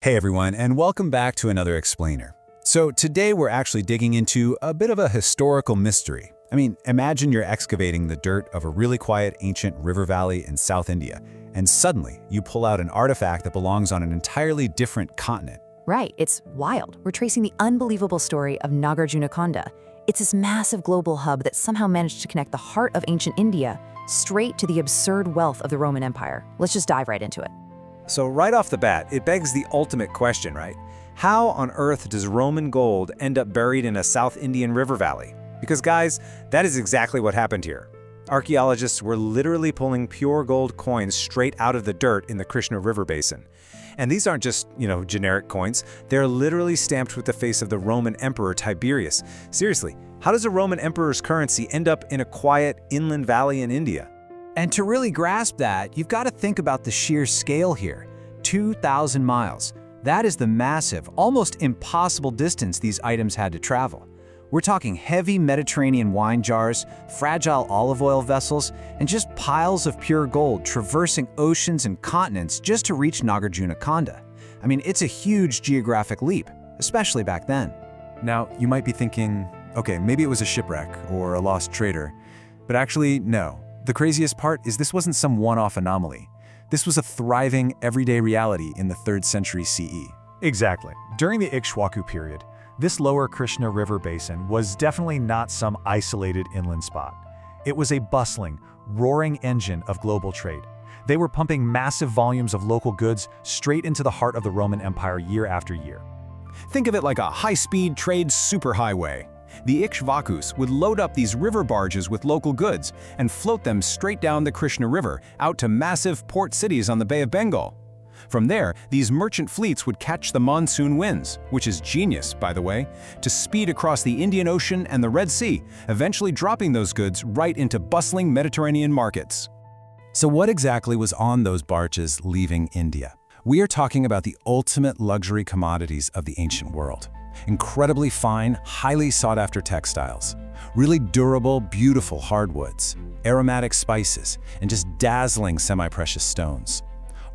Hey everyone, and welcome back to another Explainer. So today we're actually digging into a bit of a historical mystery. Imagine you're excavating the dirt of a really quiet ancient river valley in South India, and suddenly you pull out an artifact that belongs on an entirely different continent. Right, it's wild. We're tracing the unbelievable story of Nagarjunakonda. It's this massive global hub that somehow managed to connect the heart of ancient India straight to the absurd wealth of the Roman Empire. Let's just dive right into it. So right off the bat, it begs the ultimate question, right? How on earth does Roman gold end up buried in a South Indian river valley? Because guys, that is exactly what happened here. Archaeologists were literally pulling pure gold coins straight out of the dirt in the Krishna River basin. And these aren't just, generic coins. They're literally stamped with the face of the Roman Emperor Tiberius. Seriously, how does a Roman emperor's currency end up in a quiet inland valley in India? And to really grasp that, you've got to think about the sheer scale here. 2,000 miles. That is the massive, almost impossible distance these items had to travel. We're talking heavy Mediterranean wine jars, fragile olive oil vessels, and just piles of pure gold traversing oceans and continents just to reach Nagarjunakonda. It's a huge geographic leap, especially back then. Now, you might be thinking, okay, maybe it was a shipwreck or a lost trader. But actually, no. The craziest part is this wasn't some one-off anomaly. This was a thriving, everyday reality in the 3rd century CE. Exactly. During the Ikshvaku period, this lower Krishna River basin was definitely not some isolated inland spot. It was a bustling, roaring engine of global trade. They were pumping massive volumes of local goods straight into the heart of the Roman Empire year after year. Think of it like a high-speed trade superhighway. The Ikshvakus would load up these river barges with local goods and float them straight down the Krishna River out to massive port cities on the Bay of Bengal. From there, these merchant fleets would catch the monsoon winds, which is genius, by the way, to speed across the Indian Ocean and the Red Sea, eventually dropping those goods right into bustling Mediterranean markets. So what exactly was on those barges leaving India? We are talking about the ultimate luxury commodities of the ancient world. Incredibly fine, highly sought-after textiles, really durable, beautiful hardwoods, aromatic spices, and just dazzling semi-precious stones.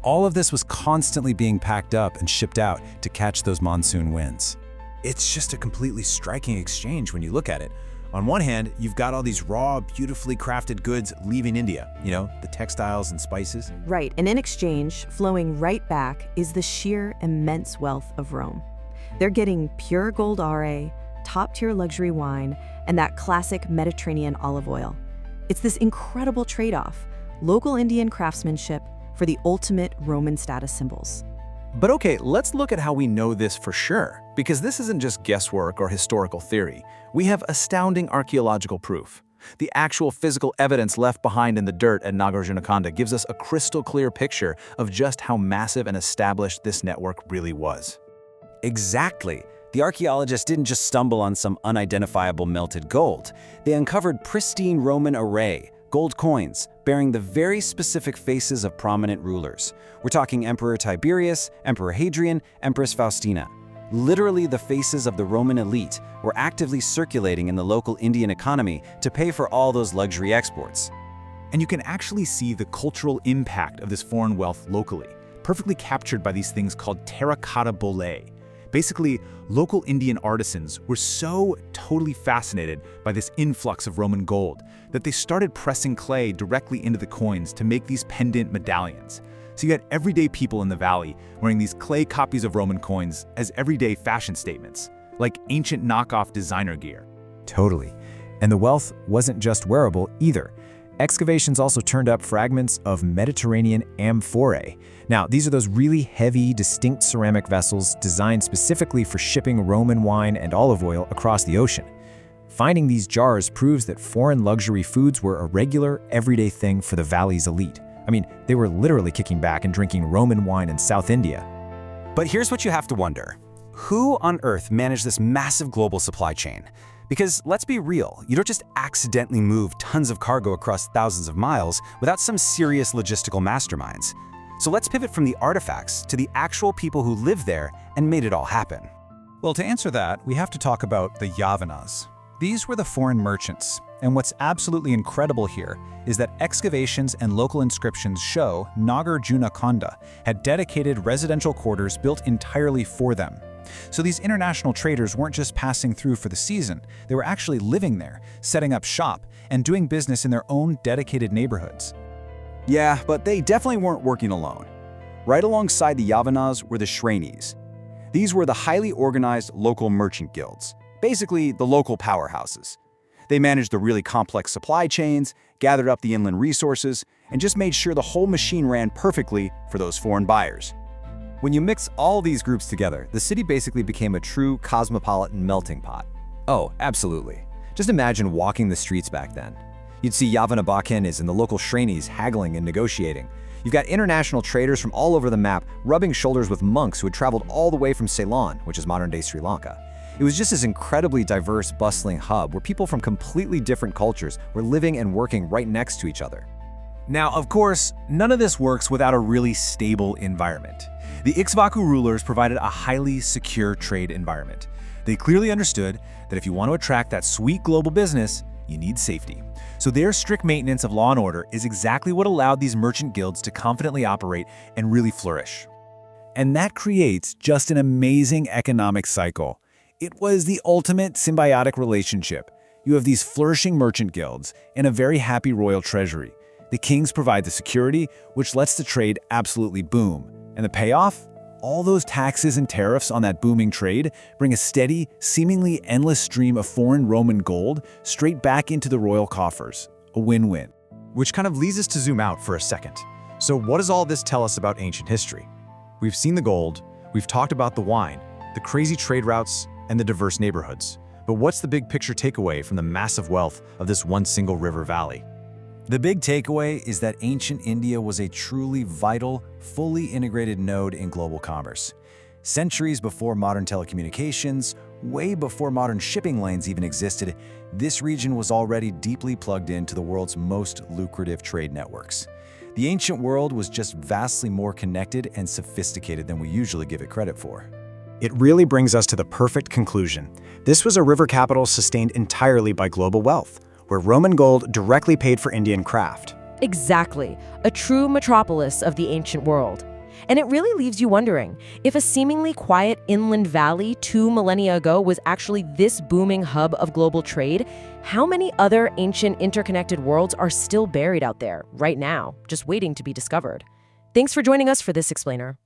All of this was constantly being packed up and shipped out to catch those monsoon winds. It's just a completely striking exchange when you look at it. On one hand, you've got all these raw, beautifully crafted goods leaving India, the textiles and spices. Right, and in exchange, flowing right back is the sheer immense wealth of Rome. They're getting pure gold aurei, top-tier luxury wine, and that classic Mediterranean olive oil. It's this incredible trade-off, local Indian craftsmanship for the ultimate Roman status symbols. But okay, let's look at how we know this for sure, because this isn't just guesswork or historical theory. We have astounding archaeological proof. The actual physical evidence left behind in the dirt at Nagarjunakonda gives us a crystal-clear picture of just how massive and established this network really was. Exactly. The archaeologists didn't just stumble on some unidentifiable melted gold. They uncovered pristine Roman aurei, gold coins, bearing the very specific faces of prominent rulers. We're talking Emperor Tiberius, Emperor Hadrian, Empress Faustina. Literally, the faces of the Roman elite were actively circulating in the local Indian economy to pay for all those luxury exports. And you can actually see the cultural impact of this foreign wealth locally, perfectly captured by these things called terracotta bullae. Basically, local Indian artisans were so totally fascinated by this influx of Roman gold that they started pressing clay directly into the coins to make these pendant medallions. So you had everyday people in the valley wearing these clay copies of Roman coins as everyday fashion statements, like ancient knockoff designer gear. Totally. And the wealth wasn't just wearable either. Excavations also turned up fragments of Mediterranean amphorae. Now, these are those really heavy, distinct ceramic vessels designed specifically for shipping Roman wine and olive oil across the ocean. Finding these jars proves that foreign luxury foods were a regular, everyday thing for the valley's elite. They were literally kicking back and drinking Roman wine in South India. But here's what you have to wonder. Who on earth managed this massive global supply chain? Because let's be real, you don't just accidentally move tons of cargo across thousands of miles without some serious logistical masterminds. So let's pivot from the artifacts to the actual people who lived there and made it all happen. Well, to answer that, we have to talk about the Yavanas. These were the foreign merchants, And what's absolutely incredible here is that excavations and local inscriptions show Nagarjunakonda had dedicated residential quarters built entirely for them. So these international traders weren't just passing through for the season, they were actually living there, setting up shop, and doing business in their own dedicated neighborhoods. Yeah, but they definitely weren't working alone. Right alongside the Yavanas were the Shrenis. These were the highly organized local merchant guilds, basically the local powerhouses. They managed the really complex supply chains, gathered up the inland resources, and just made sure the whole machine ran perfectly for those foreign buyers. When you mix all these groups together, the city basically became a true cosmopolitan melting pot. Oh, absolutely. Just imagine walking the streets back then. You'd see Yavana Bakenis and the local Shrenis haggling and negotiating. You've got international traders from all over the map rubbing shoulders with monks who had traveled all the way from Ceylon, which is modern-day Sri Lanka. It was just this incredibly diverse, bustling hub where people from completely different cultures were living and working right next to each other. Now, of course, none of this works without a really stable environment. The Ikshvaku rulers provided a highly secure trade environment. They clearly understood that if you want to attract that sweet global business, you need safety. So their strict maintenance of law and order is exactly what allowed these merchant guilds to confidently operate and really flourish. And that creates just an amazing economic cycle. It was the ultimate symbiotic relationship. You have these flourishing merchant guilds and a very happy royal treasury. The kings provide the security, which lets the trade absolutely boom. And the payoff? All those taxes and tariffs on that booming trade bring a steady, seemingly endless stream of foreign Roman gold straight back into the royal coffers. A win-win. Which kind of leads us to zoom out for a second. So what does all this tell us about ancient history? We've seen the gold, we've talked about the wine, the crazy trade routes, and the diverse neighborhoods. But what's the big picture takeaway from the massive wealth of this one single river valley? The big takeaway is that ancient India was a truly vital, fully integrated node in global commerce. Centuries before modern telecommunications, way before modern shipping lanes even existed, this region was already deeply plugged into the world's most lucrative trade networks. The ancient world was just vastly more connected and sophisticated than we usually give it credit for. It really brings us to the perfect conclusion. This was a river capital sustained entirely by global wealth, where Roman gold directly paid for Indian craft. Exactly, a true metropolis of the ancient world. And it really leaves you wondering, if a seemingly quiet inland valley 2 millennia ago was actually this booming hub of global trade, how many other ancient interconnected worlds are still buried out there right now, just waiting to be discovered? Thanks for joining us for this explainer.